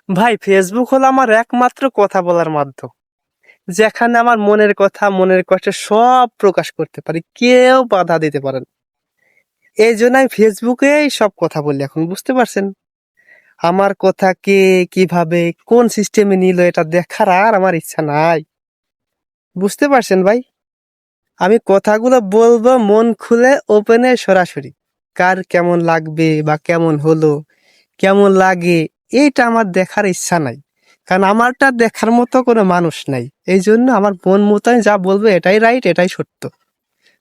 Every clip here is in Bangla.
ভাই, ফেসবুক হলো আমার একমাত্র কথা বলার মাধ্যম, যেখানে আমার মনের কথা, মনের কষ্ট সব প্রকাশ করতে পারি, কেউ বাধা দিতে পারেন। এই জন্য আমি ফেসবুকেই সব কথা বলি এখন, বুঝতে পারছেন? আমার কথা কে কিভাবে কোন সিস্টেমে নিল এটা দেখার আর আমার ইচ্ছা নাই, বুঝতে পারছেন ভাই? আমি কথাগুলো বলবো মন খুলে, ওপেনে, সরাসরি। কার কেমন লাগবে বা কেমন হলো, কেমন লাগে, এইটা আমার দেখার ইচ্ছা নাই। কারণ আমারটা দেখার মতো কোনো মানুষ নাই। এই জন্য আমার মন মতো আমি যা বলবো এটাই রাইট, এটাই সত্য।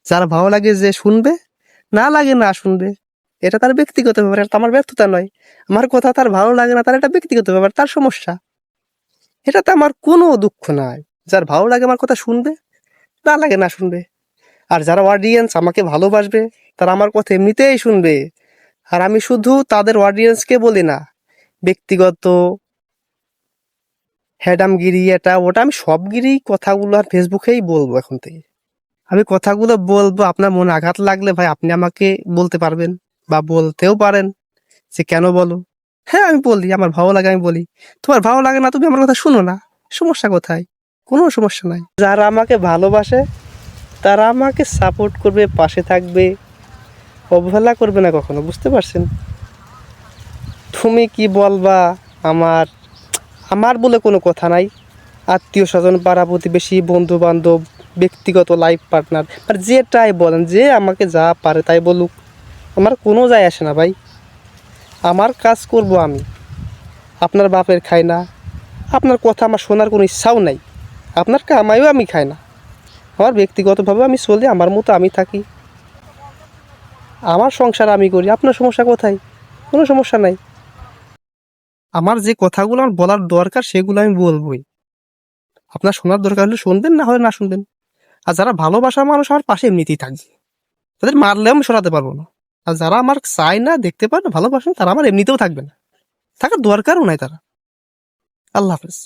যার ভালো লাগে যে শুনবে, না লাগে না শুনবে। এটা তার ব্যক্তিগত ব্যাপার, এটা তো আমার ব্যর্থতা নয়। আমার কথা তার ভালো লাগে না, তার এটা ব্যক্তিগত ব্যাপার, তার সমস্যা। এটাতে আমার কোনো দুঃখ নাই। যার ভালো লাগে আমার কথা শুনবে, না লাগে না শুনবে। আর যারা অডিয়েন্স আমাকে ভালোবাসবে, তারা আমার কথা এমনিতেই শুনবে। আর আমি শুধু তাদের অডিয়েন্সকে বলি না, ব্যক্তিগত হ্যাডামগিরি এটা ওটা আমি সবগিরি কথাগুলো আর ফেসবুকেই বলবো এখন থেকে। আমি কথাগুলো বলবো, আপনার মনে আঘাত লাগলে ভাই আপনি আমাকে বলতে পারবেন বা বলতেও পারেন যে কেন বলো। হ্যাঁ, আমি বলি আমার ভালো লাগে, আমি বলি। তোমার ভালো লাগে না, তুমি আমার কথা শুনো না, সমস্যা কোথায়? কোনো সমস্যা নাই। যারা আমাকে ভালোবাসে তারা আমাকে সাপোর্ট করবে, পাশে থাকবে, অবহেলা করবে না কখনো, বুঝতে পারছেন? তুমি কি বলবা, আমার আমার বলে কোনো কথা নাই। আত্মীয় স্বজন, পাড়া প্রতিবেশী, বন্ধু বান্ধব, ব্যক্তিগত লাইফ পার্টনার, আর যেটাই বলেন, যে আমাকে যা পারে তাই বলুক, আমার কোনো যায় আসে না ভাই। আমার কাজ করব আমি, আপনার বাপের খাই না, আপনার কথা আমার শোনার কোনো ইচ্ছাও নাই, আপনার কামাইও আমি খাই না। আমার ব্যক্তিগতভাবে আমি চলি, আমার মতো আমি থাকি, আমার সংসার আমি করি। আপনার সমস্যা কোথায়? কোনো সমস্যা নাই। আমার যে কথাগুলো আমার বলার দরকার সেগুলো আমি বলবোই। আপনার শোনার দরকার হলে শুনবেন, না হলে না শুনবেন। আর যারা ভালোবাসার মানুষ আমার পাশে এমনিতেই থাকবে, তাদের মারলেও আমি শোনাতে পারবো না। আর যারা আমার চাই না, দেখতে পারে না, ভালোবাসেন, তারা আমার এমনিতেও থাকবে না, থাকার দরকারও নাই তারা। আল্লাহ হাফেজ।